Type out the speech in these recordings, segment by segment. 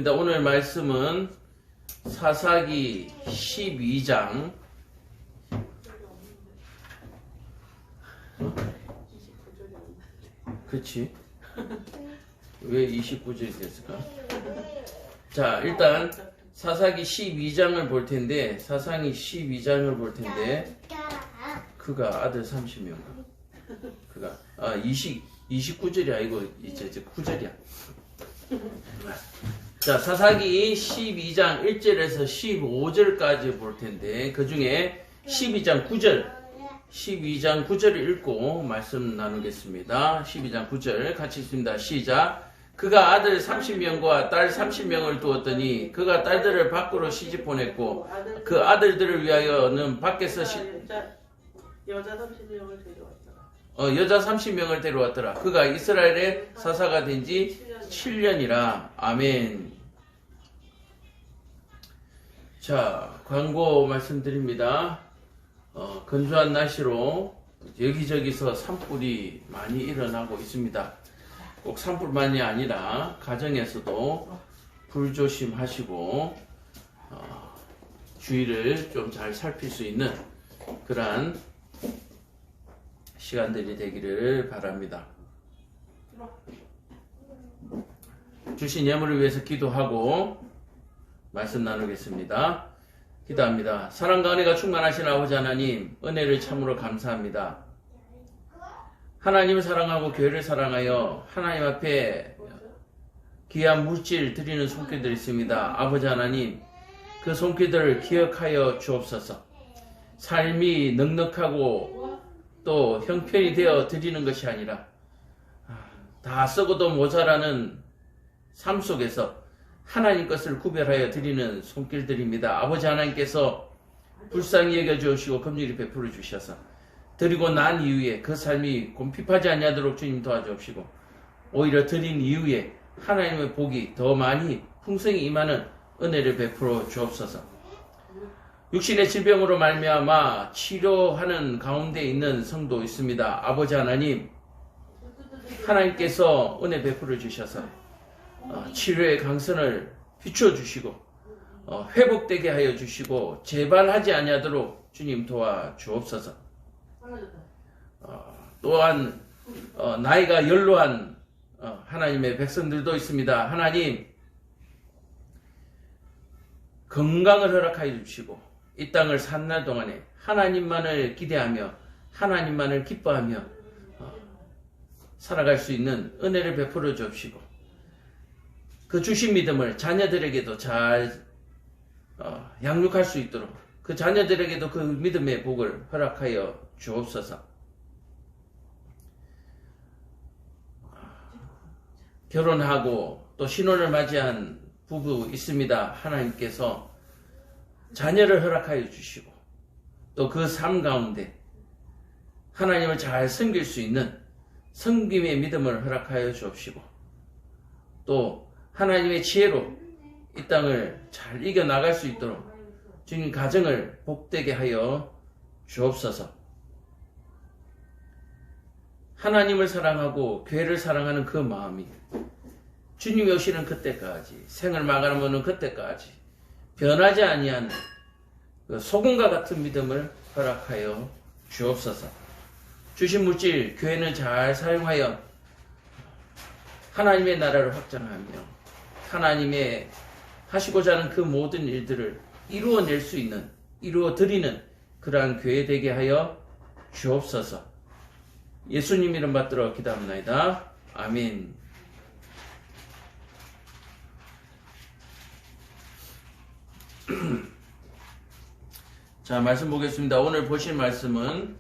보겠습니다. 오늘 말씀은 사사기 12장 그치? 왜 29절이 됐을까? 자, 일단 사사기 12장을 볼 텐데 그가 아들 30명 그가 29절이 아니고 이제 9절이야. 자, 사사기 12장 1절에서 15절까지 볼 텐데 그 중에 12장 9절을 읽고 말씀 나누겠습니다. 12장 9절 같이 읽습니다. 시작. 그가 아들 30명과 딸 30명을 두었더니 그가 딸들을 밖으로 시집 보냈고 그 아들들을 위하여는 밖에서 여자 30명을 데려왔더라. 여자 30명을 데려왔더라. 그가 이스라엘의 사사가 된 지 7년이라. 아멘. 자, 광고 말씀드립니다. 건조한 날씨로 여기저기서 산불이 많이 일어나고 있습니다. 꼭 산불만이 아니라 가정에서도 불조심하시고 주의를 좀 잘 살필 수 있는 그러한 시간들이 되기를 바랍니다. 주신 예물을 위해서 기도하고 말씀 나누겠습니다. 기도합니다. 사랑과 은혜가 충만하신 아버지 하나님, 은혜를 참으로 감사합니다. 하나님을 사랑하고 교회를 사랑하여 하나님 앞에 귀한 물질 드리는 손길들이 있습니다. 아버지 하나님, 그 손길들을 기억하여 주옵소서. 삶이 넉넉하고 또 형편이 되어 드리는 것이 아니라 다 썩어도 모자라는 삶 속에서 하나님 것을 구별하여 드리는 손길들입니다. 아버지 하나님께서 불쌍히 여겨주시고 긍휼히 베풀어 주셔서 드리고 난 이후에 그 삶이 곰핍하지 아니하도록 주님 도와주옵시고 오히려 드린 이후에 하나님의 복이 더 많이 풍성히 임하는 은혜를 베풀어 주옵소서. 육신의 질병으로 말미암아 치료하는 가운데 있는 성도 있습니다. 아버지 하나님, 하나님께서 은혜 베풀어 주셔서 치료의 강선을 비춰주시고 회복되게 하여 주시고 재발하지 아니하도록 주님 도와주옵소서. 또한 나이가 연로한 하나님의 백성들도 있습니다. 하나님, 건강을 허락하여 주시고 이 땅을 산 날 동안에 하나님만을 기대하며 하나님만을 기뻐하며 살아갈 수 있는 은혜를 베풀어 주옵시고 그 주신 믿음을 자녀들에게도 잘 양육할 수 있도록 그 자녀들에게도 그 믿음의 복을 허락하여 주옵소서. 결혼하고 또 신혼을 맞이한 부부 있습니다. 하나님께서 자녀를 허락하여 주시고 또 그 삶 가운데 하나님을 잘 섬길 수 있는 섬김의 믿음을 허락하여 주옵시고 또 하나님의 지혜로 이 땅을 잘 이겨나갈 수 있도록 주님 가정을 복되게 하여 주옵소서. 하나님을 사랑하고 교회를 사랑하는 그 마음이 주님이 오시는 그때까지 생을 마감하는 그때까지 변하지 아니하는 그 소금과 같은 믿음을 허락하여 주옵소서. 주신 물질 교회는 잘 사용하여 하나님의 나라를 확장하며 하나님의 하시고자 하는 그 모든 일들을 이루어낼 수 있는 이루어드리는 그러한 교회 되게 하여 주옵소서. 예수님 이름 받들어 기도합니다. 아멘. 자, 말씀 보겠습니다. 오늘 보실 말씀은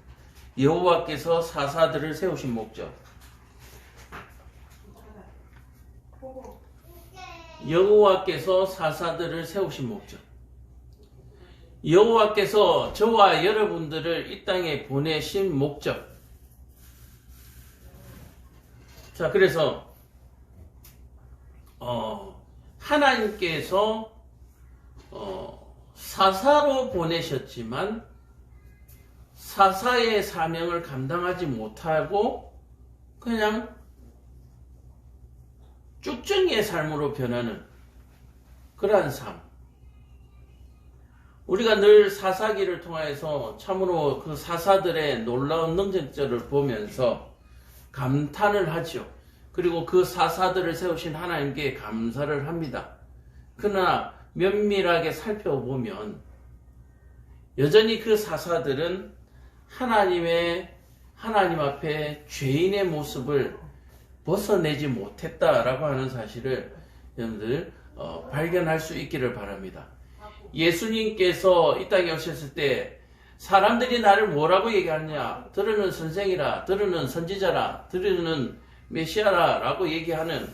여호와께서 사사들을 세우신 목적. 여호와께서 사사들을 세우신 목적. 여호와께서 저와 여러분들을 이 땅에 보내신 목적. 자, 그래서 하나님께서 사사로 보내셨지만 사사의 사명을 감당하지 못하고 그냥 쭉정이의 삶으로 변하는 그러한 삶. 우리가 늘 사사기를 통해서 참으로 그 사사들의 놀라운 능력들을 보면서 감탄을 하죠. 그리고 그 사사들을 세우신 하나님께 감사를 합니다. 그러나 면밀하게 살펴보면 여전히 그 사사들은 하나님 앞에 죄인의 모습을 벗어내지 못했다라고 하는 사실을 여러분들 발견할 수 있기를 바랍니다. 예수님께서 이 땅에 오셨을 때 사람들이 나를 뭐라고 얘기하느냐? 들으는 선생이라, 들으는 선지자라, 들으는 메시아라 라고 얘기하는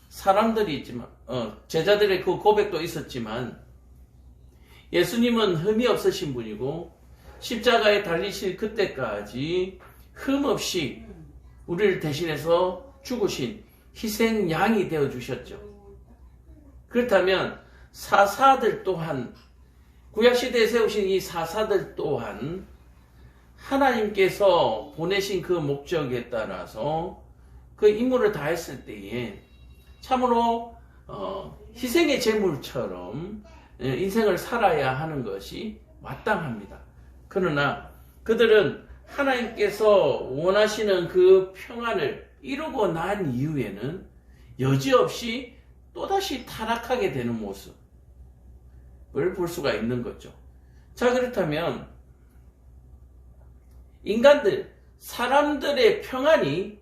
사람들이 있지만 제자들의 그 고백도 있었지만 예수님은 흠이 없으신 분이고 십자가에 달리실 그때까지 흠 없이 우리를 대신해서 죽으신 희생 양이 되어 주셨죠. 그렇다면 사사들 또한 구약시대에 세우신 이 사사들 또한 하나님께서 보내신 그 목적에 따라서 그 임무를 다했을 때에 참으로 희생의 제물처럼 인생을 살아야 하는 것이 마땅합니다. 그러나 그들은 하나님께서 원하시는 그 평안을 이루고 난 이후에는 여지없이 또다시 타락하게 되는 모습을 볼 수가 있는 거죠. 자, 그렇다면 인간들, 사람들의 평안이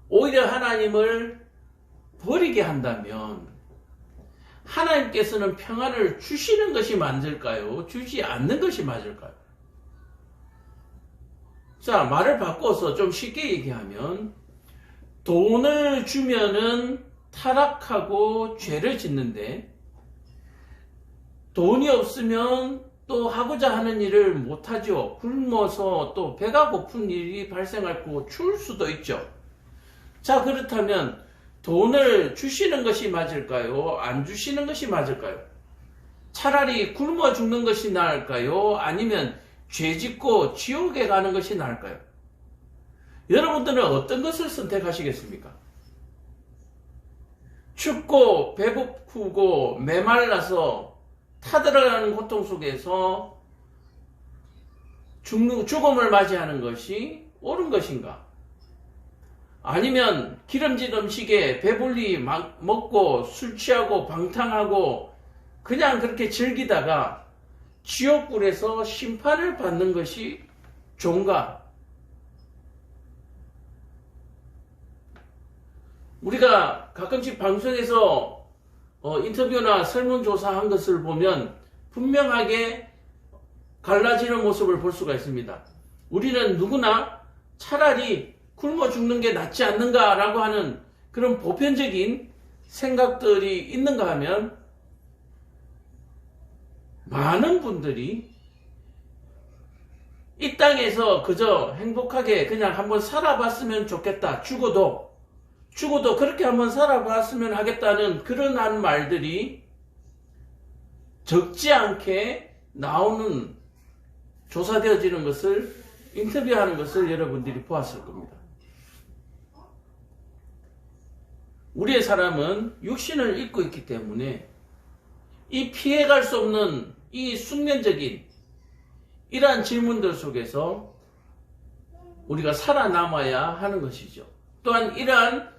오히려 하나님을 버리게 한다면 하나님께서는 평안을 주시는 것이 맞을까요? 주지 않는 것이 맞을까요? 자, 말을 바꿔서 좀 쉽게 얘기하면 돈을 주면은 타락하고 죄를 짓는데 돈이 없으면 또 하고자 하는 일을 못하죠. 굶어서 또 배가 고픈 일이 발생하고 추울 수도 있죠. 자, 그렇다면 돈을 주시는 것이 맞을까요? 안 주시는 것이 맞을까요? 차라리 굶어 죽는 것이 나을까요? 아니면 죄 짓고 지옥에 가는 것이 나을까요? 여러분들은 어떤 것을 선택하시겠습니까? 춥고 배고프고 메말라서 타들어가는 고통 속에서 죽음을 맞이하는 것이 옳은 것인가? 아니면 기름진 음식에 배불리 먹고 술 취하고 방탕하고 그냥 그렇게 즐기다가 지옥불에서 심판을 받는 것이 좋은가? 우리가 가끔씩 방송에서 인터뷰나 설문조사한 것을 보면 분명하게 갈라지는 모습을 볼 수가 있습니다. 우리는 누구나 차라리 굶어 죽는 게 낫지 않는가라고 하는 그런 보편적인 생각들이 있는가 하면 많은 분들이 이 땅에서 그저 행복하게 그냥 한번 살아봤으면 좋겠다. 죽어도 그렇게 한번 살아봤으면 하겠다는 그런 말들이 적지 않게 나오는 조사되어지는 것을 인터뷰하는 것을 여러분들이 보았을 겁니다. 우리의 사람은 육신을 입고 있기 때문에 이 피해갈 수 없는 이 숙면적인 이러한 질문들 속에서 우리가 살아남아야 하는 것이죠. 또한 이러한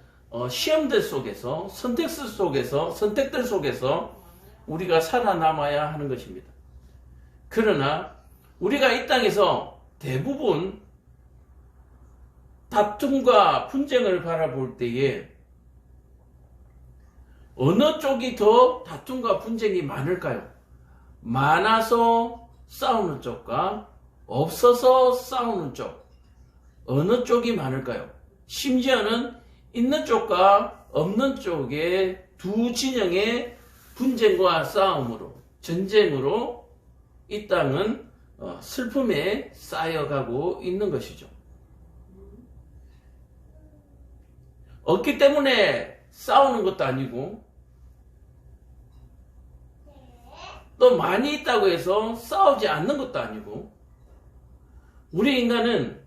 시험들 속에서 선택들 속에서 우리가 살아남아야 하는 것입니다. 그러나 우리가 이 땅에서 대부분 다툼과 분쟁을 바라볼 때에 어느 쪽이 더 다툼과 분쟁이 많을까요? 많아서 싸우는 쪽과 없어서 싸우는 쪽, 어느 쪽이 많을까요? 심지어는 있는 쪽과 없는 쪽의 두 진영의 분쟁과 싸움으로, 전쟁으로 이 땅은 슬픔에 쌓여가고 있는 것이죠. 없기 때문에 싸우는 것도 아니고 또 많이 있다고 해서 싸우지 않는 것도 아니고 우리 인간은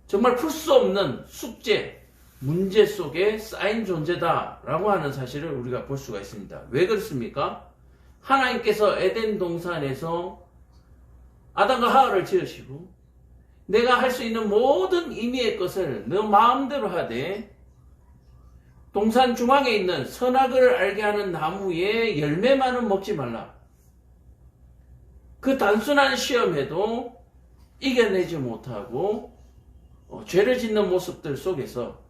정말 풀 수 없는 숙제, 문제 속에 쌓인 존재다라고 하는 사실을 우리가 볼 수가 있습니다. 왜 그렇습니까? 하나님께서 에덴 동산에서 아담과 하와를 지으시고 내가 할 수 있는 모든 임의의 것을 너 마음대로 하되 동산 중앙에 있는 선악을 알게 하는 나무의 열매만은 먹지 말라. 그 단순한 시험에도 이겨내지 못하고 죄를 짓는 모습들 속에서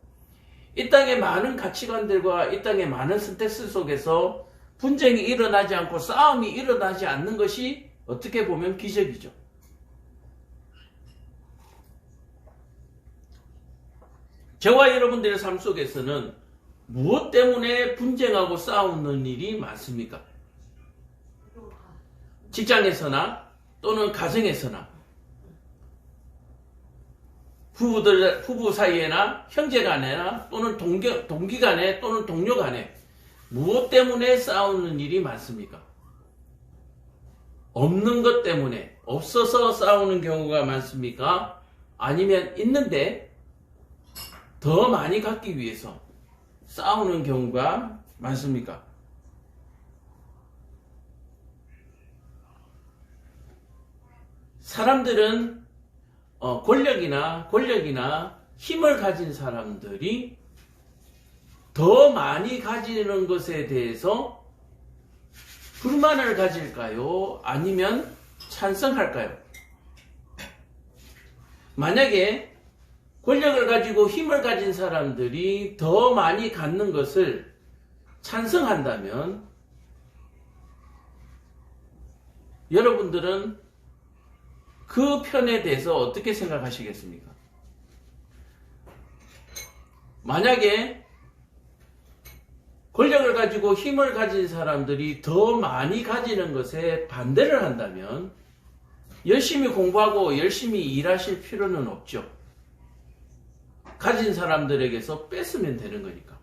이 땅의 많은 가치관들과 이 땅의 많은 선택들 속에서 분쟁이 일어나지 않고 싸움이 일어나지 않는 것이 어떻게 보면 기적이죠. 저와 여러분들의 삶 속에서는 무엇 때문에 분쟁하고 싸우는 일이 많습니까? 직장에서나 또는 가정에서나 부부 사이에나 형제 간에나 또는 동기 간에 또는 동료 간에 무엇 때문에 싸우는 일이 많습니까? 없는 것 때문에 없어서 싸우는 경우가 많습니까? 아니면 있는데 더 많이 갖기 위해서 싸우는 경우가 많습니까? 사람들은 권력이나 힘을 가진 사람들이 더 많이 가지는 것에 대해서 불만을 가질까요? 아니면 찬성할까요? 만약에 권력을 가지고 힘을 가진 사람들이 더 많이 갖는 것을 찬성한다면 여러분들은 그 편에 대해서 어떻게 생각하시겠습니까? 만약에 권력을 가지고 힘을 가진 사람들이 더 많이 가지는 것에 반대를 한다면 열심히 공부하고 열심히 일하실 필요는 없죠. 가진 사람들에게서 뺏으면 되는 거니까.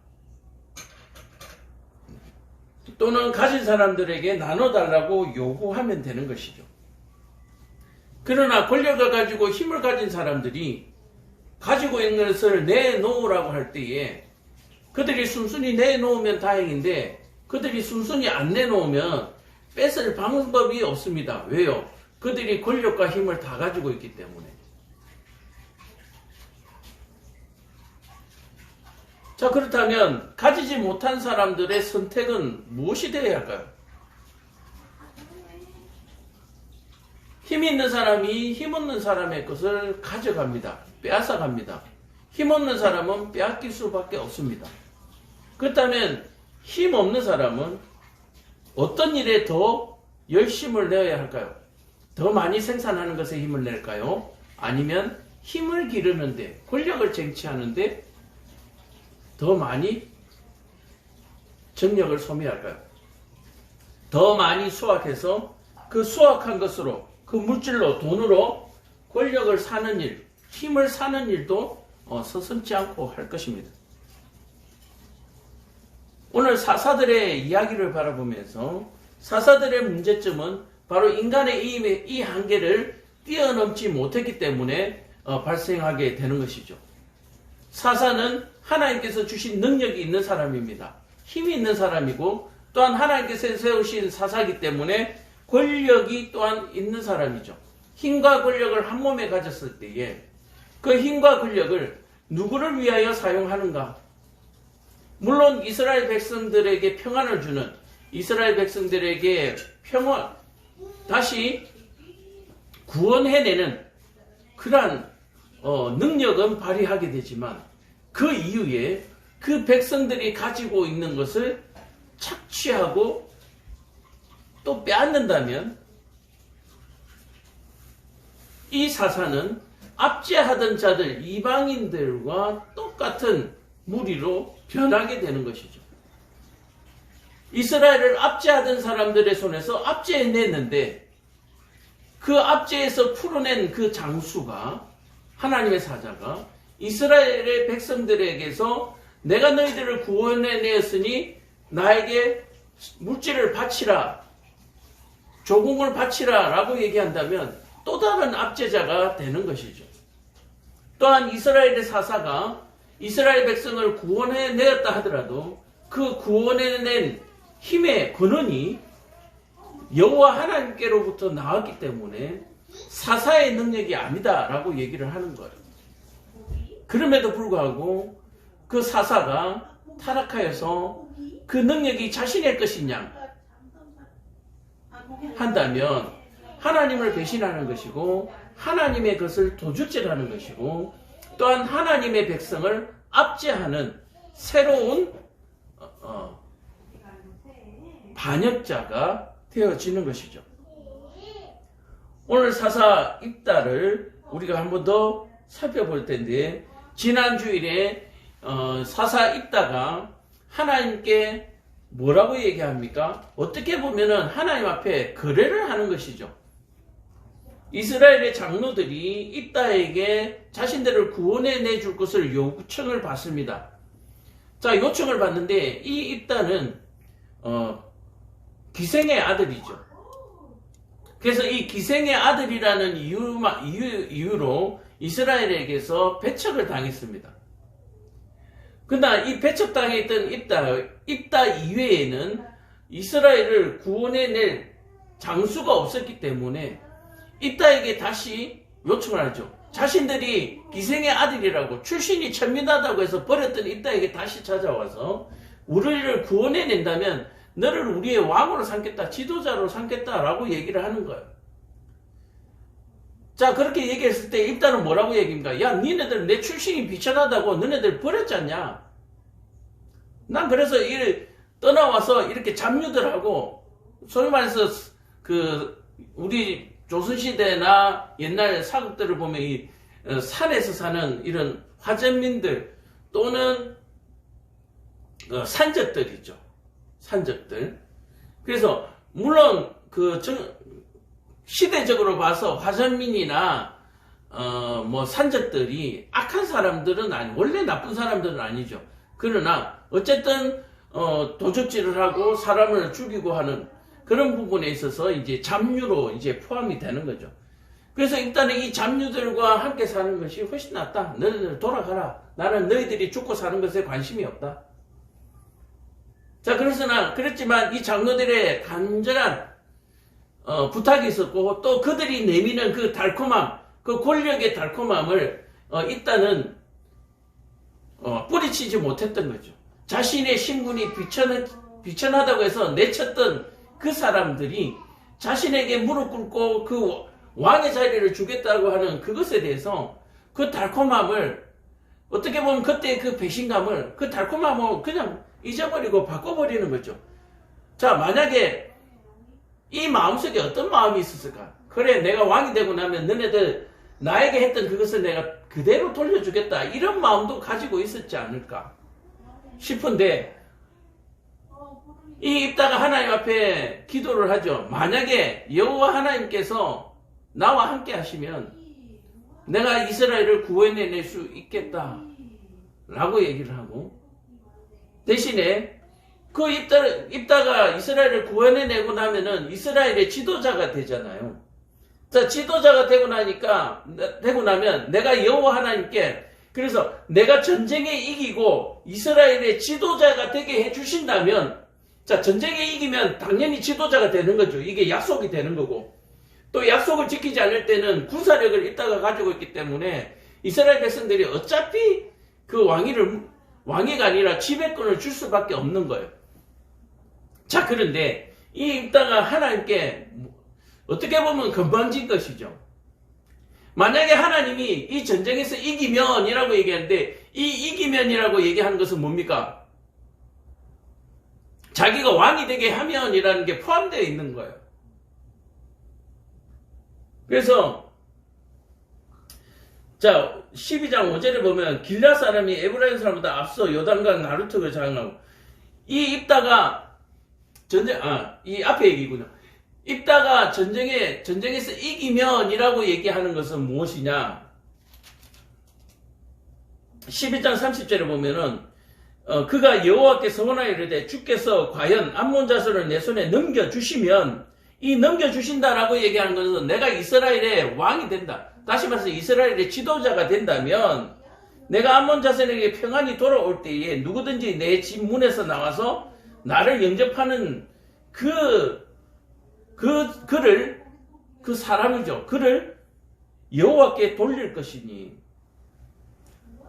또는 가진 사람들에게 나눠달라고 요구하면 되는 것이죠. 그러나 권력을 가지고 힘을 가진 사람들이 가지고 있는 것을 내놓으라고 할 때에 그들이 순순히 내놓으면 다행인데 그들이 순순히 안 내놓으면 뺏을 방법이 없습니다. 왜요? 그들이 권력과 힘을 다 가지고 있기 때문에. 자, 그렇다면 가지지 못한 사람들의 선택은 무엇이 되어야 할까요? 힘이 있는 사람이 힘없는 사람의 것을 가져갑니다. 빼앗아갑니다. 힘없는 사람은 빼앗길 수밖에 없습니다. 그렇다면 힘없는 사람은 어떤 일에 더 열심을 내어야 할까요? 더 많이 생산하는 것에 힘을 낼까요? 아니면 힘을 기르는데, 권력을 쟁취하는데 더 많이 정력을 소비할까요? 더 많이 수확해서 그 수확한 것으로, 그 물질로, 돈으로 권력을 사는 일, 힘을 사는 일도 서슴지 않고 할 것입니다. 오늘 사사들의 이야기를 바라보면서 사사들의 문제점은 바로 인간의 이 한계를 뛰어넘지 못했기 때문에 발생하게 되는 것이죠. 사사는 하나님께서 주신 능력이 있는 사람입니다. 힘이 있는 사람이고 또한 하나님께서 세우신 사사이기 때문에 권력이 또한 있는 사람이죠. 힘과 권력을 한 몸에 가졌을 때에 그 힘과 권력을 누구를 위하여 사용하는가? 물론 이스라엘 백성들에게 평안을 주는, 이스라엘 백성들에게 평화, 다시 구원해내는 그러한 능력은 발휘하게 되지만 그 이후에 그 백성들이 가지고 있는 것을 착취하고 또 빼앗는다면 이 사사는 압제하던 자들, 이방인들과 똑같은 무리로 변하게 되는 것이죠. 이스라엘을 압제하던 사람들의 손에서 압제해냈는데 그 압제에서 풀어낸 그 장수가, 하나님의 사자가 이스라엘의 백성들에게서 내가 너희들을 구원해내었으니 나에게 물질을 바치라, 조공을 바치라 라고 얘기한다면 또 다른 압제자가 되는 것이죠. 또한 이스라엘의 사사가 이스라엘 백성을 구원해 내었다 하더라도 그 구원해낸 힘의 근원이 여호와 하나님께로부터 나왔기 때문에 사사의 능력이 아니다라고 얘기를 하는 거예요. 그럼에도 불구하고 그 사사가 타락하여서 그 능력이 자신의 것이냐 한다면 하나님을 배신하는 것이고 하나님의 것을 도둑질하는 것이고 또한 하나님의 백성을 압제하는 새로운 반역자가 되어지는 것이죠. 오늘 사사 입다를 우리가 한 번 더 살펴볼 텐데 지난 주일에 사사 입다가 하나님께 뭐라고 얘기합니까? 어떻게 보면은 하나님 앞에 거래를 하는 것이죠. 이스라엘의 장로들이 입다에게 자신들을 구원해 내줄 것을 요청을 받습니다. 자, 요청을 받는데 이 입다는 기생의 아들이죠. 그래서 이 기생의 아들이라는 이유로 이스라엘에게서 배척을 당했습니다. 그러나 이 배척당해 있던 입다 이외에는 이스라엘을 구원해낼 장수가 없었기 때문에 입다에게 다시 요청을 하죠. 자신들이 기생의 아들이라고 출신이 천민하다고 해서 버렸던 입다에게 다시 찾아와서 우리를 구원해낸다면 너를 우리의 왕으로 삼겠다, 지도자로 삼겠다라고 얘기를 하는 거예요. 자, 그렇게 얘기했을 때 입다는 뭐라고 얘기합니까? 야, 니네들 내 출신이 비천하다고 너네들 버렸지 않냐? 난 그래서 떠나와서 이렇게 잡류들하고 소위 말해서 우리 조선시대나 옛날 사극들을 보면 이 산에서 사는 이런 화전민들 또는 산적들이죠. 산적들. 그래서 물론 시대적으로 봐서 화전민이나 뭐 산적들이 악한 사람들은 원래 나쁜 사람들은 아니죠. 그러나 어쨌든 도적질을 하고 사람을 죽이고 하는 그런 부분에 있어서 이제 잡류로 이제 포함이 되는 거죠. 그래서 일단은 이 잡류들과 함께 사는 것이 훨씬 낫다. 너희들 돌아가라. 나는 너희들이 죽고 사는 것에 관심이 없다. 자, 그랬지만 이 장로들의 간절한 부탁이 있었고 또 그들이 내미는 그 달콤함, 그 권력의 달콤함을 일단은 뿌리치지 못했던 거죠. 자신의 신분이 비천하다고 해서 내쳤던 그 사람들이 자신에게 무릎 꿇고 그 왕의 자리를 주겠다고 하는 그것에 대해서 그 달콤함을 어떻게 보면 그때 그 배신감을 그 달콤함을 그냥 잊어버리고 바꿔버리는 거죠. 자, 만약에 이 마음속에 어떤 마음이 있었을까? 그래, 내가 왕이 되고 나면 너네들 나에게 했던 그것을 내가 그대로 돌려주겠다. 이런 마음도 가지고 있었지 않을까 싶은데 이 입다가 하나님 앞에 기도를 하죠. 만약에 여호와 하나님께서 나와 함께 하시면 내가 이스라엘을 구원해낼 수 있겠다 라고 얘기를 하고 대신에 그 입다가 이스라엘을 구원해내고 나면은 이스라엘의 지도자가 되잖아요. 자, 지도자가 되고 나면 내가 여호와 하나님께 그래서 내가 전쟁에 이기고 이스라엘의 지도자가 되게 해주신다면 자, 전쟁에 이기면 당연히 지도자가 되는 거죠. 이게 약속이 되는 거고 또 약속을 지키지 않을 때는 군사력을 입다가 가지고 있기 때문에 이스라엘 백성들이 어차피 그 왕위가 아니라 지배권을 줄 수밖에 없는 거예요. 자, 그런데 이 입다가 하나님께 어떻게 보면 건방진 것이죠. 만약에 하나님이 이 전쟁에서 이기면이라고 얘기하는데 이 이기면이라고 얘기하는 것은 뭡니까? 자기가 왕이 되게 하면이라는 게 포함되어 있는 거예요. 그래서 자, 12장 5절에 보면 길앗 사람이 에브라임 사람보다 앞서 요단강 나루턱을 장악하고 이 입다가 이 앞에 얘기군요. 입다가 전쟁에서 이기면이라고 얘기하는 것은 무엇이냐? 11장 30절에 보면은 그가 여호와께 서원하여 이르되 주께서 과연 암몬 자손을 내 손에 넘겨주시면 이 넘겨주신다라고 얘기하는 것은 내가 이스라엘의 왕이 된다. 다시 말해서 이스라엘의 지도자가 된다면 내가 암몬 자손에게 평안이 돌아올 때에 누구든지 내 집 문에서 나와서 나를 영접하는 그를 그 사람이죠. 그를 여호와께 돌릴 것이니.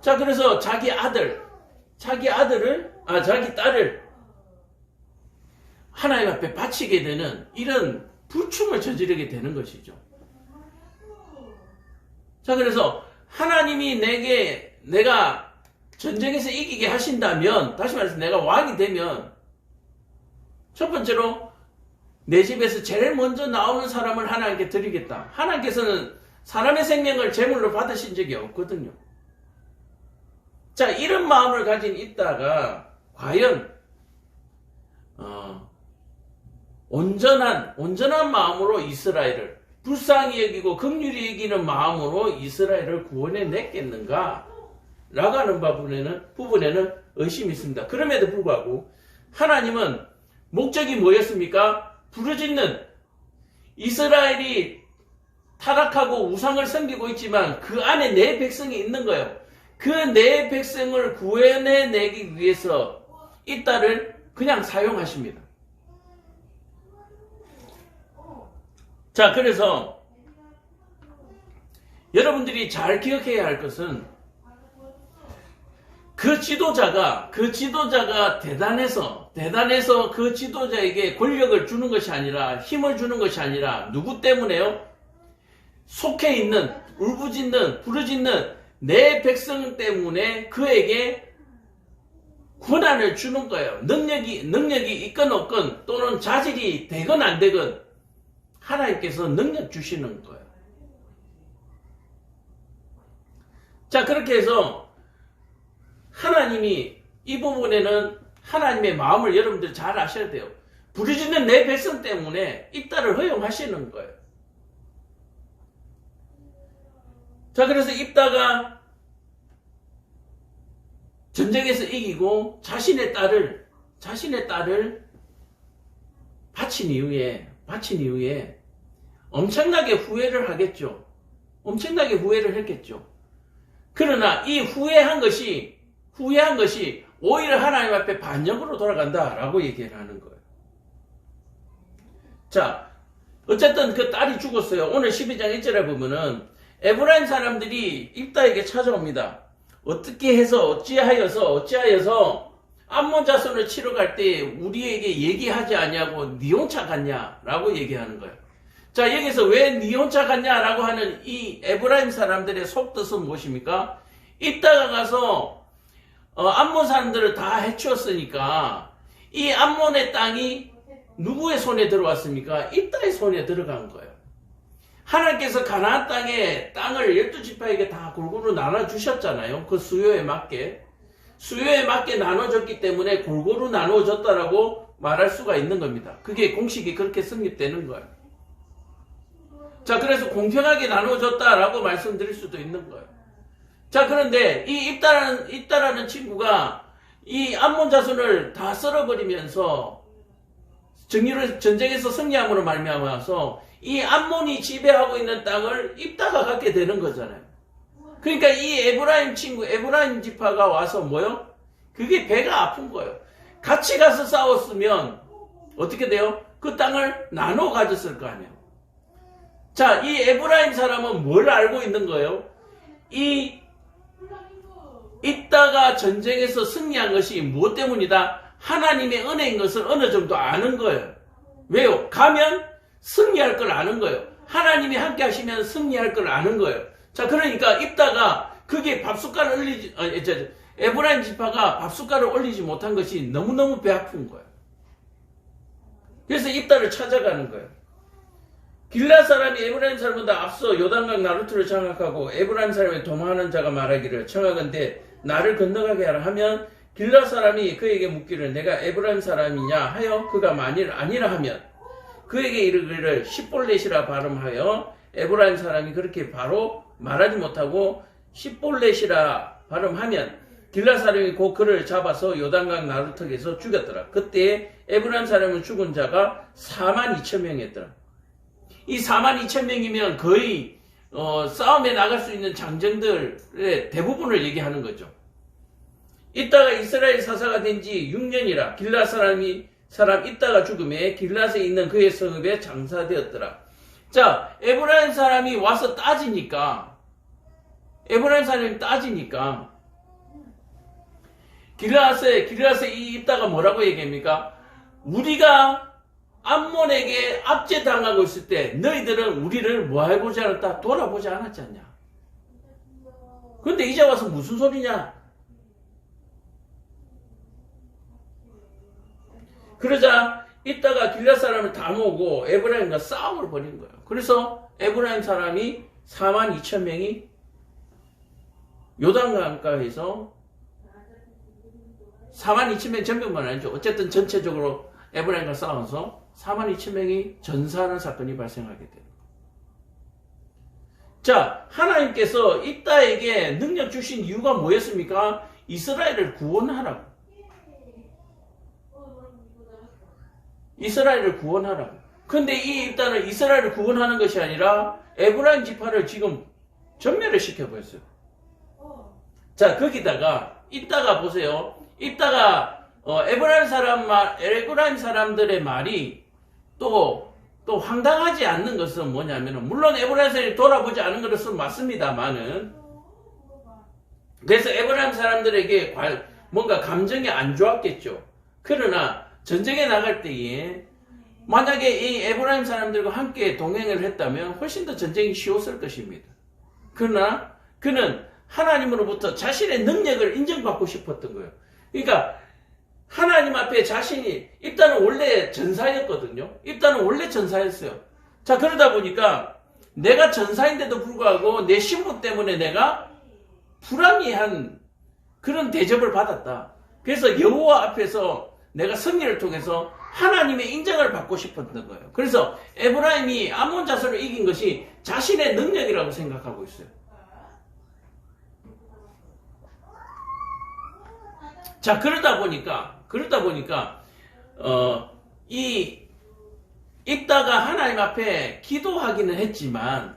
자, 그래서 자기 딸을 하나님 앞에 바치게 되는 이런 불충을 저지르게 되는 것이죠. 자, 그래서 하나님이 내가 전쟁에서 이기게 하신다면, 다시 말해서 내가 왕이 되면, 첫 번째로 내 집에서 제일 먼저 나오는 사람을 하나님께 드리겠다. 하나님께서는 사람의 생명을 제물로 받으신 적이 없거든요. 자, 이런 마음을 가진 있다가 과연 온전한 마음으로 이스라엘을 불쌍히 여기고 긍휼히 여기는 마음으로 이스라엘을 구원해 냈겠는가? 라고 하는 부분에는 의심이 있습니다. 그럼에도 불구하고 하나님은 목적이 뭐였습니까? 부르짖는 이스라엘이 타락하고 우상을 섬기고 있지만 그 안에 내 백성이 있는 거예요. 그 내 백성을 구해내기 위해서 이 딸을 그냥 사용하십니다. 자, 그래서 여러분들이 잘 기억해야 할 것은 그 지도자가 대단해서 그 지도자에게 권력을 주는 것이 아니라, 힘을 주는 것이 아니라 누구 때문에요? 속해 있는, 울부짖는, 부르짖는 내 백성 때문에 그에게 권한을 주는 거예요. 능력이 있건 없건 또는 자질이 되건 안 되건 하나님께서 능력 주시는 거예요. 자, 그렇게 해서 하나님이 이 부분에는 하나님의 마음을 여러분들 잘 아셔야 돼요. 부르짖는 내 백성 때문에 이 딸을 허용하시는 거예요. 자, 그래서 입다가 전쟁에서 이기고 자신의 딸을 바친 이후에 엄청나게 후회를 하겠죠. 엄청나게 후회를 했겠죠. 그러나 이 후회한 것이 오히려 하나님 앞에 반역으로 돌아간다라고 얘기를 하는 거예요. 자, 어쨌든 그 딸이 죽었어요. 오늘 12장 1절에 보면은 에브라임 사람들이 입다에게 찾아옵니다. 어떻게 해서 어찌하여서 암몬 자손을 치러 갈 때 우리에게 얘기하지 않냐고 니 혼자 갔냐라고 얘기하는 거예요. 자, 여기서 왜 니 혼자 갔냐라고 하는 이 에브라임 사람들의 속뜻은 무엇입니까? 입다가 가서 암몬 사람들을 다 해치웠으니까 이 암몬의 땅이 누구의 손에 들어왔습니까? 입다의 손에 들어간 거예요. 하나님께서 가나안 땅을 12지파에게 다 골고루 나눠주셨잖아요. 그 수요에 맞게 나눠줬기 때문에 골고루 나눠줬다라고 말할 수가 있는 겁니다. 그게 공식이 그렇게 성립되는 거예요. 자, 그래서 공평하게 나눠줬다라고 말씀드릴 수도 있는 거예요. 자, 그런데 이 입다라는 친구가 이 암몬 자손을 다 썰어버리면서 전쟁에서 승리함으로 말미암아서 이 암몬이 지배하고 있는 땅을 입다가 갖게 되는 거잖아요. 그러니까 이 에브라임 지파가 와서 뭐요? 그게 배가 아픈 거예요. 같이 가서 싸웠으면 어떻게 돼요? 그 땅을 나눠 가졌을 거 아니에요. 자, 이 에브라임 사람은 뭘 알고 있는 거예요? 입다가 전쟁에서 승리한 것이 무엇 때문이다? 하나님의 은혜인 것을 어느 정도 아는 거예요. 왜요? 가면 승리할 걸 아는 거예요. 하나님이 함께 하시면 승리할 걸 아는 거예요. 자, 그러니까 입다가 그게 에브라임 지파가 밥숟갈을 올리지 못한 것이 너무너무 배 아픈 거예요. 그래서 입다를 찾아가는 거예요. 길라 사람이 에브라임 사람보다 앞서 요단강 나루트를 장악하고 에브라임 사람의 도망하는 자가 말하기를 청하건대 나를 건너가게 하라 하면 길라 사람이 그에게 묻기를 내가 에브라임 사람이냐 하여 그가 만일 아니라 하면 그에게 이르기를 십볼렛이라 발음하여 에브라임 사람이 그렇게 바로 말하지 못하고 십볼렛이라 발음하면 길라 사람이 곧 그를 잡아서 요단강 나루턱에서 죽였더라. 그때 에브라임 사람은 죽은 자가 42,000명이었더라. 이 42,000명이면 거의 싸움에 나갈 수 있는 장정들의 대부분을 얘기하는 거죠. 이따가 이스라엘 사사가 된 지 6년이라 길앗 사람 이따가 죽음에 길앗에 있는 그의 성읍에 장사되었더라. 자, 에브라임 사람이 와서 따지니까 길앗에 있다가 뭐라고 얘기합니까? 우리가 암몬에게 압제당하고 있을 때 너희들은 우리를 뭐 해보지 않았다? 돌아보지 않았지 않냐? 근데 이제 와서 무슨 소리냐? 그러자 이따가 길앗 사람을 다 모으고 에브라임과 싸움을 벌인 거예요. 그래서 에브라임 사람이 42,000명이 요단강가에서 42,000명 전병만 아니죠. 어쨌든 전체적으로 에브라임과 싸워서 42,000명이 전사하는 사건이 발생하게 돼요. 자, 하나님께서 입다에게 능력 주신 이유가 뭐였습니까? 이스라엘을 구원하라고. 이스라엘을 구원하라고. 근데 이 입다는 이스라엘을 구원하는 것이 아니라 에브라임 지파를 지금 전멸을 시켜버렸어요. 자, 거기다가 이따가 보세요. 이따가 에브라임 사람들의 말이 또 황당하지 않는 것은 뭐냐면은, 물론 에브라임 사람이 돌아보지 않은 것은 맞습니다만은, 그래서 에브라임 사람들에게 뭔가 감정이 안 좋았겠죠. 그러나 전쟁에 나갈 때에 만약에 이 에브라임 사람들과 함께 동행을 했다면 훨씬 더 전쟁이 쉬웠을 것입니다. 그러나 그는 하나님으로부터 자신의 능력을 인정받고 싶었던 거예요. 그러니까 하나님 앞에 자신이, 입다는 원래 전사였거든요. 입다는 원래 전사였어요. 자, 그러다 보니까 내가 전사인데도 불구하고 내 신분 때문에 내가 불합리한 그런 대접을 받았다. 그래서 여호와 앞에서 내가 승리를 통해서 하나님의 인정을 받고 싶었던 거예요. 그래서 에브라임이 암몬 자손을 이긴 것이 자신의 능력이라고 생각하고 있어요. 자, 그러다 보니까 이따가 하나님 앞에 기도하기는 했지만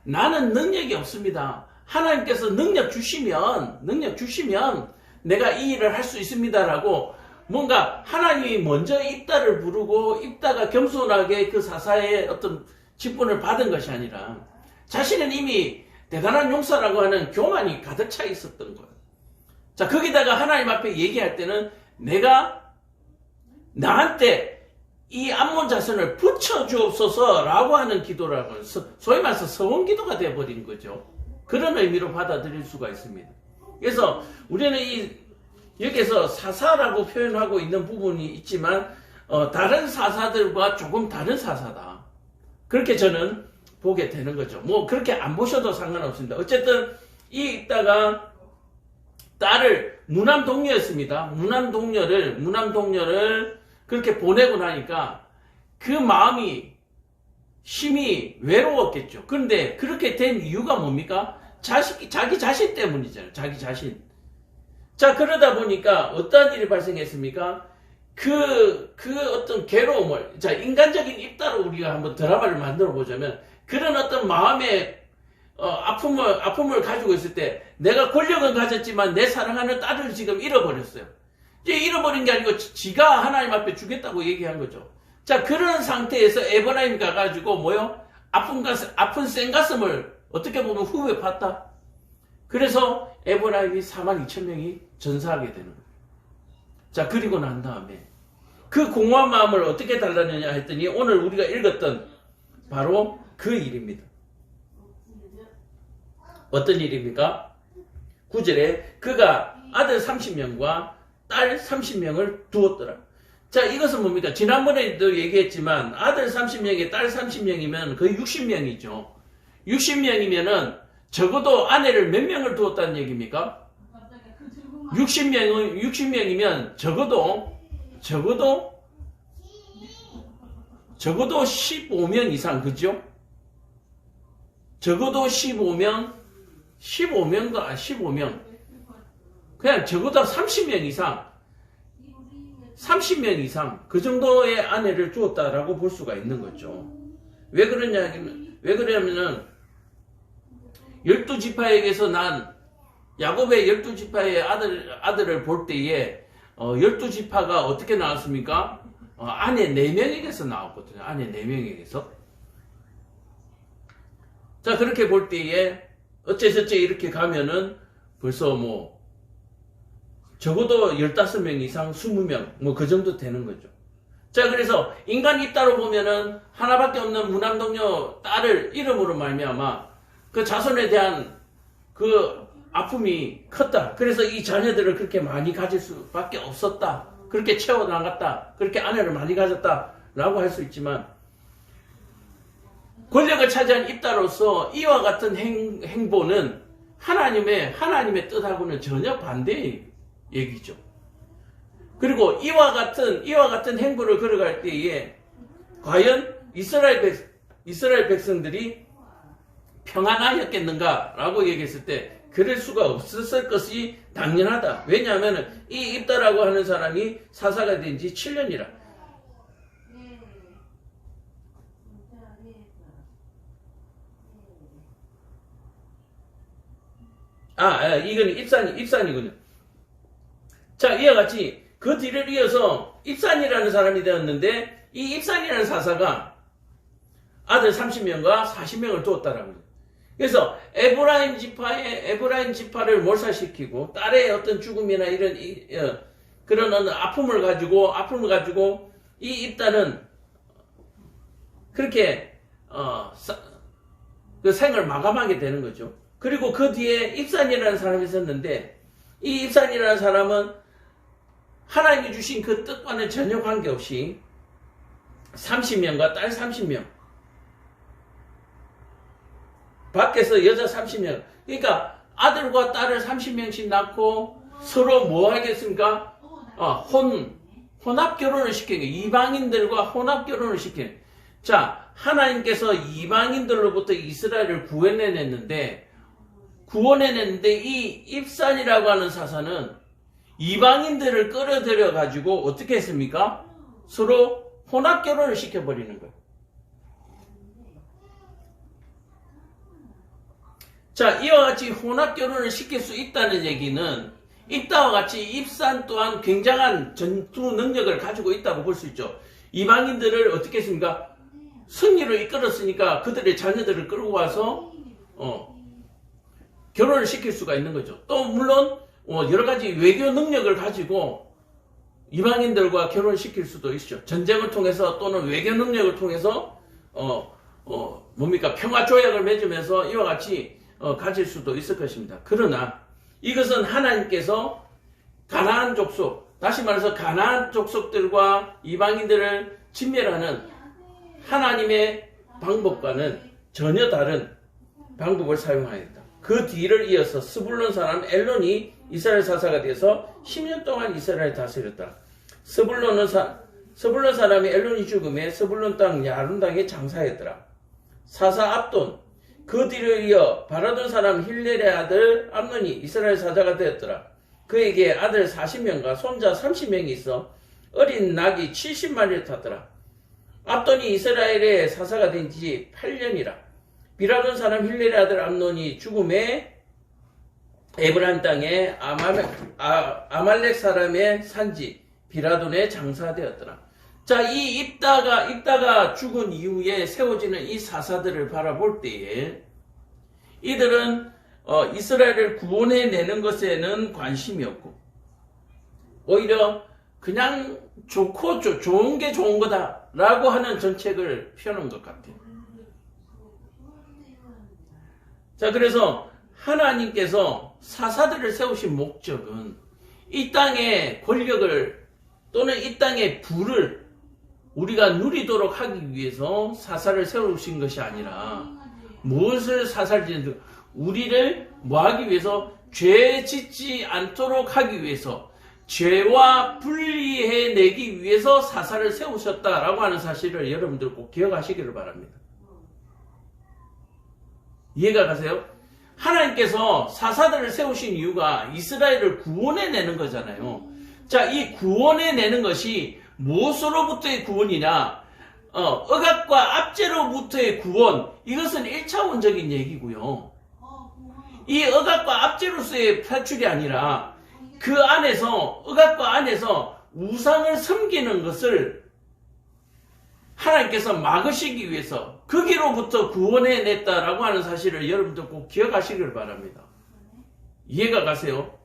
나는 능력이 없습니다. 하나님께서 능력 주시면 내가 이 일을 할 수 있습니다라고, 뭔가 하나님이 먼저 입다를 부르고 입다가 겸손하게 그 사사의 어떤 직분을 받은 것이 아니라 자신은 이미 대단한 용사라고 하는 교만이 가득 차 있었던 거예요. 자, 거기다가 하나님 앞에 얘기할 때는 내가 나한테 이 암몬 자손을 붙여주옵소서라고 하는 기도라고, 소위 말해서 서원 기도가 되어버린 거죠. 그런 의미로 받아들일 수가 있습니다. 그래서 우리는 여기에서 사사라고 표현하고 있는 부분이 있지만 다른 사사들과 조금 다른 사사다. 그렇게 저는 보게 되는 거죠. 뭐 그렇게 안 보셔도 상관없습니다. 어쨌든 이따가 딸을 무남 동녀였습니다. 무남 동녀를 그렇게 보내고 나니까 그 마음이 심히 외로웠겠죠. 그런데 그렇게 된 이유가 뭡니까? 자기 자신 때문이잖아요. 자기 자신. 자, 그러다 보니까 어떤 일이 발생했습니까? 그 어떤 괴로움을, 자, 인간적인 입다로 우리가 한번 드라마를 만들어 보자면, 그런 어떤 마음의 아픔을 가지고 있을 때, 내가 권력은 가졌지만 내 사랑하는 딸을 지금 잃어버렸어요. 이제 잃어버린 게 아니고 지가 하나님 앞에 주겠다고 얘기한 거죠. 자, 그런 상태에서 에브라임 가가지고 아픈 생가슴을 어떻게 보면 후회 봤다. 그래서 에브라임이 42,000명이 전사하게 되는 거예요. 자, 그리고 난 다음에 그 공허한 마음을 어떻게 달라느냐 했더니 오늘 우리가 읽었던 바로 그 일입니다. 어떤 일입니까? 9절에 그가 아들 30명과 딸 30명을 두었더라. 자, 이것은 뭡니까? 지난번에도 얘기했지만 아들 30명에 딸 30명이면 거의 60명이죠. 60명이면은 적어도 아내를 몇 명을 두었다는 얘기입니까? 60명이면 적어도 15명 이상, 그죠? 적어도 15명, 그냥 적어도 30명 이상, 그 정도의 아내를 주었다라고 볼 수가 있는 거죠. 왜 그러냐 하면, 왜 그러냐면은 12지파에게서 난 야곱의 12지파의 아들을 볼 때에 12지파가 어떻게 나왔습니까? 아내 4명에게서 나왔거든요. 아내 4명에게서. 자, 그렇게 볼 때에 어째저째 이렇게 가면은 벌써 뭐 적어도 15명 이상 20명 뭐 그 정도 되는 거죠. 자, 그래서 인간 입다로 보면은 하나밖에 없는 무남동녀 딸을 이름으로 말미암아 그 자손에 대한 그 아픔이 컸다. 그래서 이 자녀들을 그렇게 많이 가질 수밖에 없었다. 그렇게 채워나갔다. 그렇게 아내를 많이 가졌다. 라고 할 수 있지만 권력을 차지한 입다로서 이와 같은 행보는 하나님의 뜻하고는 전혀 반대의 얘기죠. 그리고 이와 같은 행보를 걸어갈 때에 과연 이스라엘 백성들이 평안하였겠는가라고 얘기했을 때 그럴 수가 없었을 것이 당연하다. 왜냐하면 이 입다라고 하는 사람이 사사가 된 지 7년이라. 이건 입산이군요. 자, 이와 같이 그 뒤를 이어서 입산이라는 사람이 되었는데 이 입산이라는 사사가 아들 30명과 40명을 두었다라고 합니다. 그래서 에브라임 지파를 몰살시키고 딸의 어떤 죽음이나 이런 그런 어느 아픔을 가지고 이 입다는 그렇게 그 생을 마감하게 되는 거죠. 그리고 그 뒤에 입산이라는 사람이 있었는데 이 입산이라는 사람은 하나님이 주신 그 뜻과는 전혀 관계없이 30명과 딸 30명 밖에서 여자 30명 그러니까 아들과 딸을 30명씩 낳고 서로 뭐 하겠습니까? 혼합 결혼을 시키는 거예요. 이방인들과 혼합 결혼을 시키는 거예요. 자, 하나님께서 이방인들로부터 이스라엘을 구원해냈는데 이 입산이라고 하는 사사는 이방인들을 끌어들여 가지고 어떻게 했습니까? 서로 혼합 결혼을 시켜버리는 거예요. 자, 이와 같이 혼합 결혼을 시킬 수 있다는 얘기는 입다와 같이 입산 또한 굉장한 전투 능력을 가지고 있다고 볼 수 있죠. 이방인들을 어떻게 했습니까? 승리로 이끌었으니까 그들의 자녀들을 끌고 와서 결혼을 시킬 수가 있는 거죠. 또 물론 여러 가지 외교 능력을 가지고 이방인들과 결혼시킬 수도 있죠. 전쟁을 통해서 또는 외교 능력을 통해서 평화 조약을 맺으면서 이와 같이 가질 수도 있을 것입니다. 그러나 이것은 하나님께서 가나안 족속, 다시 말해서 가나안 족속들과 이방인들을 진멸하는 하나님의 방법과는 전혀 다른 방법을 사용하였다. 그 뒤를 이어서 스불론 사람 엘론이 이스라엘 사사가 되어서 10년 동안 이스라엘을 다스렸다. 스불론 사람이 엘론이 죽음에 스불론 땅 야룬 땅에 장사했더라. 사사 압돈 그 뒤를 이어 바라돈 사람 힐렐의 아들 암논이 이스라엘 사자가 되었더라. 그에게 아들 40명과 손자 30명이 있어 어린 낙이 70마리를 탔더라. 압돈이 이스라엘의 사사가 된 지 8년이라. 비라돈 사람 힐렐의 아들 암논이 죽음에 에브라임 땅에 아말렉 사람의 산지 비라돈에 장사되었더라. 자, 이 입다가 죽은 이후에 세워지는 이 사사들을 바라볼 때에 이들은 이스라엘을 구원해내는 것에는 관심이 없고 오히려 그냥 좋은 게 좋은 거다라고 하는 정책을 펴는 것 같아요. 자, 그래서 하나님께서 사사들을 세우신 목적은 이 땅의 권력을 또는 이 땅의 부를 우리가 누리도록 하기 위해서 사사를 세우신 것이 아니라 무엇을 사사를 우리를 뭐하기 위해서 죄 짓지 않도록 하기 위해서 죄와 분리해내기 위해서 사사를 세우셨다라고 하는 사실을 여러분들 꼭 기억하시기를 바랍니다. 이해가 가세요? 하나님께서 사사들을 세우신 이유가 이스라엘을 구원해내는 거잖아요. 자, 이 구원해내는 것이 무엇으로부터의 구원이냐? 억압과 압제로부터의 구원, 이것은 1차원적인 얘기고요. 이 억압과 압제로서의 탈출이 아니라 그 안에서, 억압과 안에서 우상을 섬기는 것을 하나님께서 막으시기 위해서 거기로부터 구원해냈다라고 하는 사실을 여러분들 꼭 기억하시길 바랍니다. 이해가 가세요?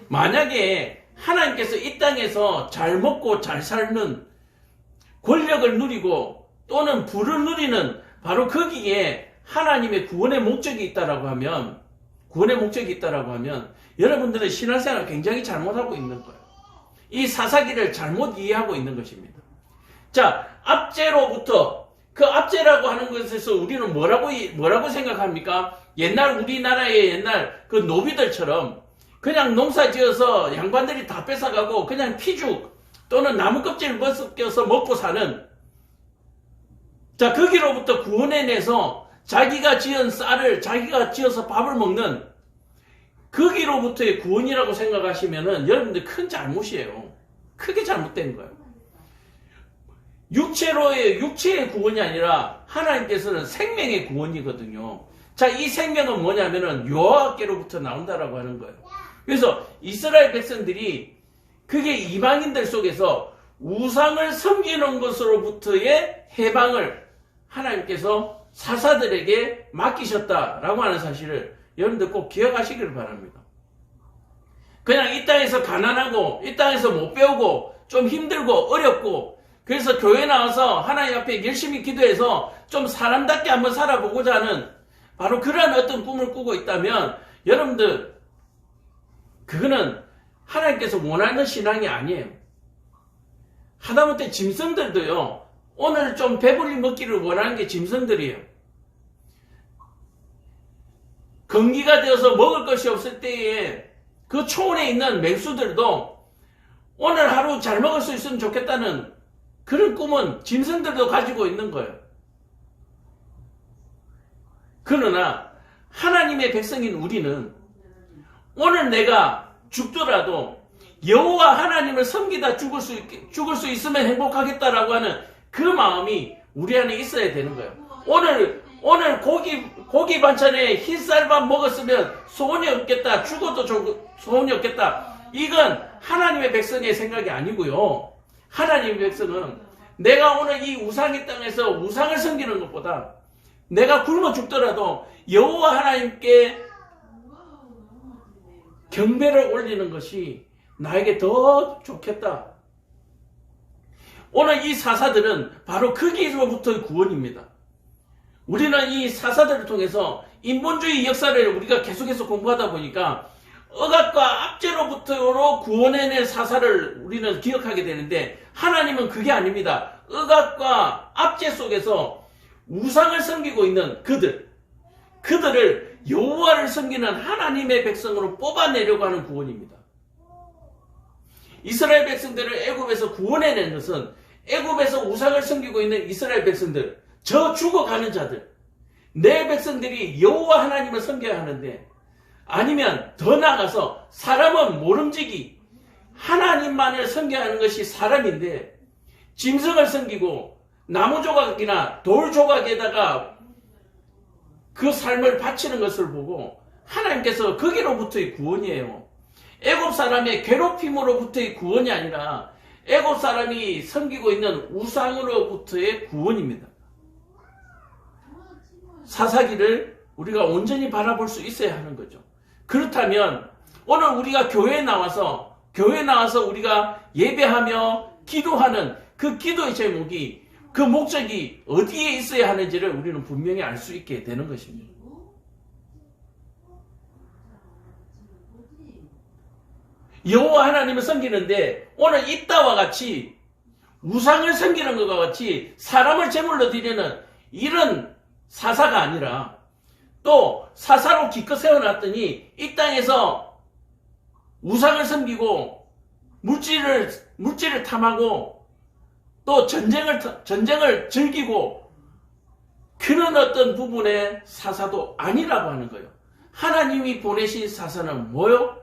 만약에 하나님께서 이 땅에서 잘 먹고 잘 살는 권력을 누리고 또는 부를 누리는 바로 거기에 하나님의 구원의 목적이 있다라고 하면, 여러분들은 신앙생활을 굉장히 잘못하고 있는 거예요. 이 사사기를 잘못 이해하고 있는 것입니다. 자, 압제로부터, 그 압제라고 하는 것에서 우리는 뭐라고 생각합니까? 옛날 우리나라의 옛날 그 노비들처럼 그냥 농사 지어서 양반들이 다 뺏어가고 그냥 피죽 또는 나무 껍질 벗겨서 먹고 사는, 자, 거기로부터 구원해내서 자기가 지은 쌀을 자기가 지어서 밥을 먹는 거기로부터의 구원이라고 생각하시면은 여러분들 큰 잘못이에요. 크게 잘못된 거예요. 육체의 구원이 아니라 하나님께서는 생명의 구원이거든요. 자, 이 생명은 뭐냐면은 여호와께로부터 나온다라고 하는 거예요. 그래서 이스라엘 백성들이 그게 이방인들 속에서 우상을 섬기는 것으로부터의 해방을 하나님께서 사사들에게 맡기셨다라고 하는 사실을 여러분들 꼭 기억하시기를 바랍니다. 그냥 이 땅에서 가난하고 이 땅에서 못 배우고 좀 힘들고 어렵고 그래서 교회 나와서 하나님 앞에 열심히 기도해서 좀 사람답게 한번 살아보고자 하는 바로 그런 어떤 꿈을 꾸고 있다면 여러분들 그거는 하나님께서 원하는 신앙이 아니에요. 하다못해 짐승들도요, 오늘 좀 배불리 먹기를 원하는 게 짐승들이에요. 건기가 되어서 먹을 것이 없을 때에 그 초원에 있는 맹수들도 오늘 하루 잘 먹을 수 있으면 좋겠다는 그런 꿈은 짐승들도 가지고 있는 거예요. 그러나 하나님의 백성인 우리는 오늘 내가 죽더라도 여호와 하나님을 섬기다 죽을 수 있으면 행복하겠다라고 하는 그 마음이 우리 안에 있어야 되는 거예요. 오늘 고기 반찬에 흰쌀밥 먹었으면 소원이 없겠다. 죽어도 소원이 없겠다. 이건 하나님의 백성의 생각이 아니고요. 하나님의 백성은 내가 오늘 이 우상의 땅에서 우상을 섬기는 것보다 내가 굶어 죽더라도 여호와 하나님께 경배를 올리는 것이 나에게 더 좋겠다. 오늘 이 사사들은 바로 거기로부터의 구원입니다. 우리는 이 사사들을 통해서 인본주의 역사를 우리가 계속해서 공부하다 보니까 억압과 압제로부터로 구원해낸 사사를 우리는 기억하게 되는데 하나님은 그게 아닙니다. 억압과 압제 속에서 우상을 섬기고 있는 그들을 여호와를 섬기는 하나님의 백성으로 뽑아내려고 하는 구원입니다. 이스라엘 백성들을 애굽에서 구원해낸 것은 애굽에서 우상을 섬기고 있는 이스라엘 백성들, 저 죽어가는 자들, 내 백성들이 여호와 하나님을 섬겨야 하는데 아니면 더 나아가서 사람은 모름지기 하나님만을 섬겨야 하는 것이 사람인데 짐승을 섬기고 나무 조각이나 돌 조각에다가 그 삶을 바치는 것을 보고 하나님께서 거기로부터의 구원이에요. 애굽 사람의 괴롭힘으로부터의 구원이 아니라 애굽 사람이 섬기고 있는 우상으로부터의 구원입니다. 사사기를 우리가 온전히 바라볼 수 있어야 하는 거죠. 그렇다면 오늘 우리가 교회에 나와서 우리가 예배하며 기도하는 그 기도의 제목이 그 목적이 어디에 있어야 하는지를 우리는 분명히 알 수 있게 되는 것입니다. 여호와 하나님을 섬기는데 오늘 이따와 같이 우상을 섬기는 것과 같이 사람을 제물로 드리는 이런 사사가 아니라 또 사사로 기껏 세워놨더니 이 땅에서 우상을 섬기고 물질을 탐하고 또 전쟁을 즐기고 그런 어떤 부분의 사사도 아니라고 하는 거예요. 하나님이 보내신 사사는 뭐요?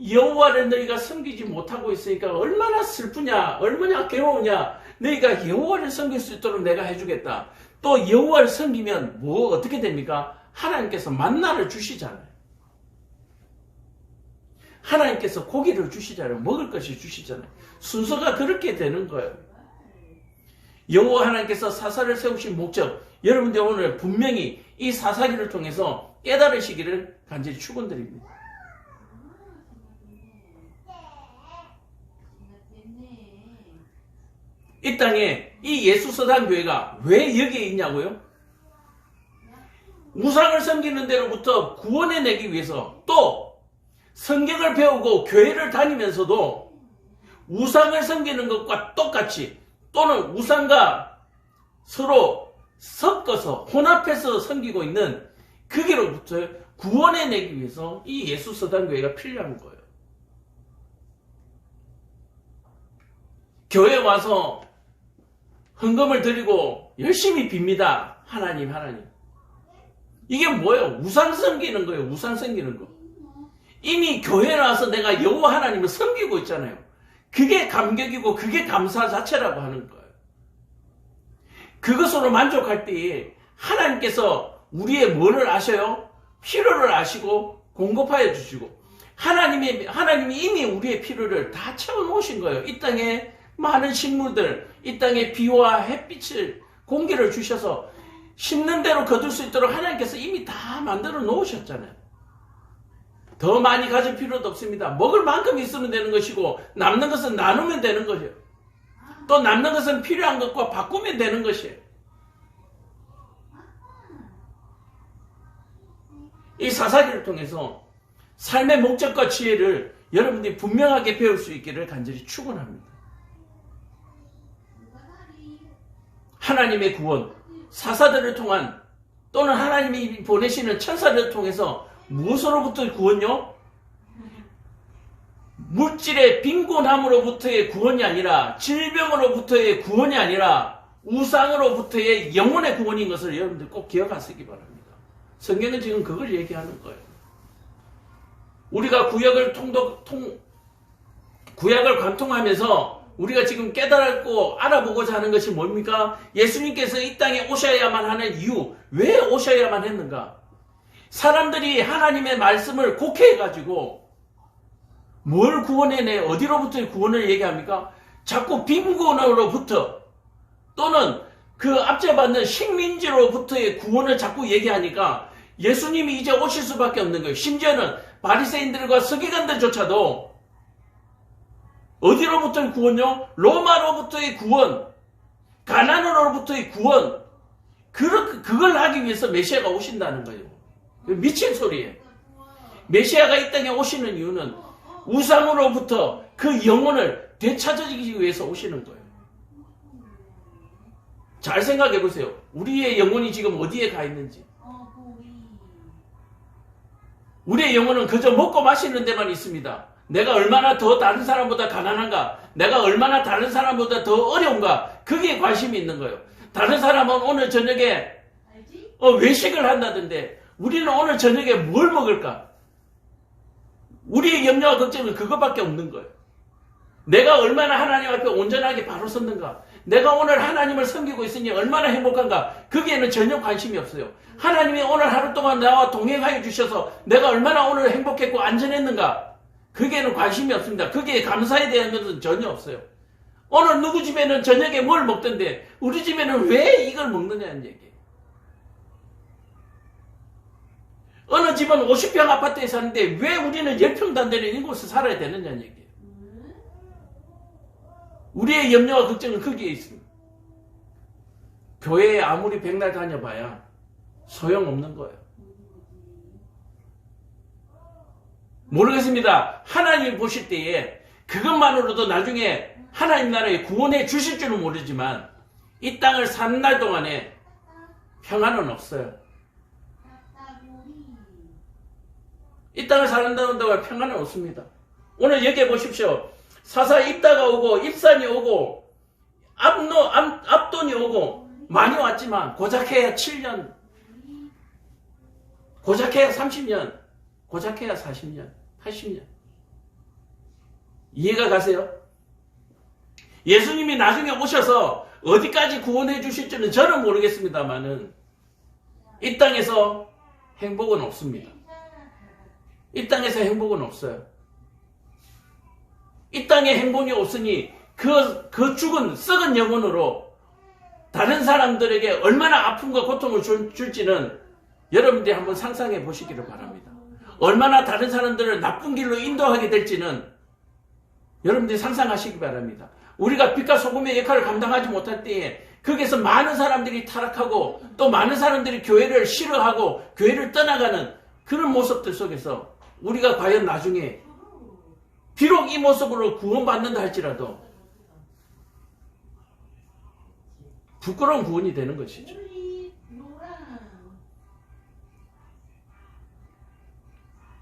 여호와를 너희가 섬기지 못하고 있으니까 얼마나 슬프냐, 얼마나 괴로우냐. 너희가 여호와를 섬길 수 있도록 내가 해주겠다. 또 여호와를 섬기면 뭐 어떻게 됩니까? 하나님께서 만나를 주시잖아요. 하나님께서 고기를 주시잖아요. 먹을 것이 주시잖아요. 순서가 그렇게 되는 거예요. 여호와 하나님께서 사사를 세우신 목적, 여러분들 오늘 분명히 이 사사기를 통해서 깨달으시기를 간절히 축원드립니다. 이 땅에 이 예수서당교회가 왜 여기에 있냐고요? 우상을 섬기는 데로부터 구원해내기 위해서, 또 성경을 배우고 교회를 다니면서도 우상을 섬기는 것과 똑같이, 또는 우상과 서로 섞어서 혼합해서 섬기고 있는 거기로부터 구원해내기 위해서 이 예수서당교회가 필요한 거예요. 교회 와서 헌금을 드리고 열심히 빕니다. 하나님. 이게 뭐예요? 우상 섬기는 거예요. 우상 섬기는 거. 이미 교회에 와서 내가 여호와 하나님을 섬기고 있잖아요. 그게 감격이고 그게 감사 자체라고 하는 거예요. 그것으로 만족할 때에 하나님께서 우리의 뭐를 아셔요? 필요를 아시고 공급하여 주시고, 하나님이 이미 우리의 필요를 다 채워놓으신 거예요. 이 땅에 많은 식물들, 이 땅에 비와 햇빛을, 공기를 주셔서 심는 대로 거둘 수 있도록 하나님께서 이미 다 만들어 놓으셨잖아요. 더 많이 가질 필요도 없습니다. 먹을 만큼 있으면 되는 것이고, 남는 것은 나누면 되는 것이에요. 또 남는 것은 필요한 것과 바꾸면 되는 것이에요. 이 사사기를 통해서 삶의 목적과 지혜를 여러분들이 분명하게 배울 수 있기를 간절히 축원합니다. 하나님의 구원, 사사들을 통한, 또는 하나님이 보내시는 천사들을 통해서 무엇으로부터의 구원요? 물질의 빈곤함으로부터의 구원이 아니라, 질병으로부터의 구원이 아니라 우상으로부터의 영혼의 구원인 것을 여러분들 꼭 기억하시기 바랍니다. 성경은 지금 그걸 얘기하는 거예요. 우리가 구약을 관통하면서 우리가 지금 깨달고 알아보고자 하는 것이 뭡니까? 예수님께서 이 땅에 오셔야만 하는 이유, 왜 오셔야만 했는가? 사람들이 하나님의 말씀을 곡해가지고 뭘 구원해내? 어디로부터의 구원을 얘기합니까? 자꾸 빈곤으로부터, 또는 그 압제받는 식민지로부터의 구원을 자꾸 얘기하니까 예수님이 이제 오실 수밖에 없는 거예요. 심지어는 바리새인들과 서기관들조차도 어디로부터의 구원요? 로마로부터의 구원, 가나안으로부터의 구원, 그걸 하기 위해서 메시아가 오신다는 거예요. 미친 소리예요. 메시아가 이 땅에 오시는 이유는 우상으로부터 그 영혼을 되찾아주기 위해서 오시는 거예요. 잘 생각해 보세요. 우리의 영혼이 지금 어디에 가 있는지. 우리의 영혼은 그저 먹고 마시는 데만 있습니다. 내가 얼마나 더 다른 사람보다 가난한가, 내가 얼마나 다른 사람보다 더 어려운가, 거기에 관심이 있는 거예요. 다른 사람은 오늘 저녁에 외식을 한다던데 우리는 오늘 저녁에 뭘 먹을까? 우리의 염려와 걱정은 그것밖에 없는 거예요. 내가 얼마나 하나님 앞에 온전하게 바로 섰는가, 내가 오늘 하나님을 섬기고 있으니 얼마나 행복한가, 거기에는 전혀 관심이 없어요. 하나님이 오늘 하루 동안 나와 동행하여 주셔서 내가 얼마나 오늘 행복했고 안전했는가, 거기에는 관심이 없습니다. 거기에 감사에 대한 것은 전혀 없어요. 오늘 누구 집에는 저녁에 뭘 먹던데 우리 집에는 왜 이걸 먹느냐는 얘기예요. 어느 집은 50평 아파트에 사는데 왜 우리는 10평도 안 되는 이곳에 살아야 되느냐는 얘기예요. 우리의 염려와 걱정은 거기에 있습니다. 교회에 아무리 백날 다녀봐야 소용없는 거예요. 모르겠습니다. 하나님이 보실 때에 그것만으로도 나중에 하나님 나라에 구원해 주실 줄은 모르지만 이 땅을 사는 날 동안에 평안은 없어요. 이 땅을 사는 동안 평안은 없습니다. 오늘 여기에 보십시오. 사사 입다가 오고 입산이 오고 압돈이 오고 많이 왔지만 고작해야 7년, 고작해야 30년, 고작해야 40년, 80년. 이해가 가세요? 예수님이 나중에 오셔서 어디까지 구원해 주실지는 저는 모르겠습니다만은 이 땅에서 행복은 없습니다. 이 땅에서 행복은 없어요. 이 땅에 행복이 없으니 그 죽은 썩은 영혼으로 다른 사람들에게 얼마나 아픔과 고통을 줄지는 여러분들이 한번 상상해 보시기를 바랍니다. 얼마나 다른 사람들을 나쁜 길로 인도하게 될지는 여러분들이 상상하시기 바랍니다. 우리가 빛과 소금의 역할을 감당하지 못할 때에 거기에서 많은 사람들이 타락하고 또 많은 사람들이 교회를 싫어하고 교회를 떠나가는 그런 모습들 속에서 우리가 과연 나중에 비록 이 모습으로 구원받는다 할지라도 부끄러운 구원이 되는 것이죠.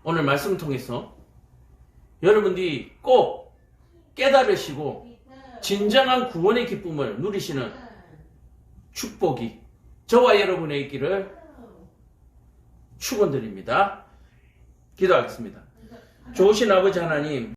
오늘 말씀을 통해서 여러분들이 꼭 깨달으시고 진정한 구원의 기쁨을 누리시는 축복이 저와 여러분의 있기를 축원드립니다. 기도하겠습니다. 좋으신 아버지 하나님,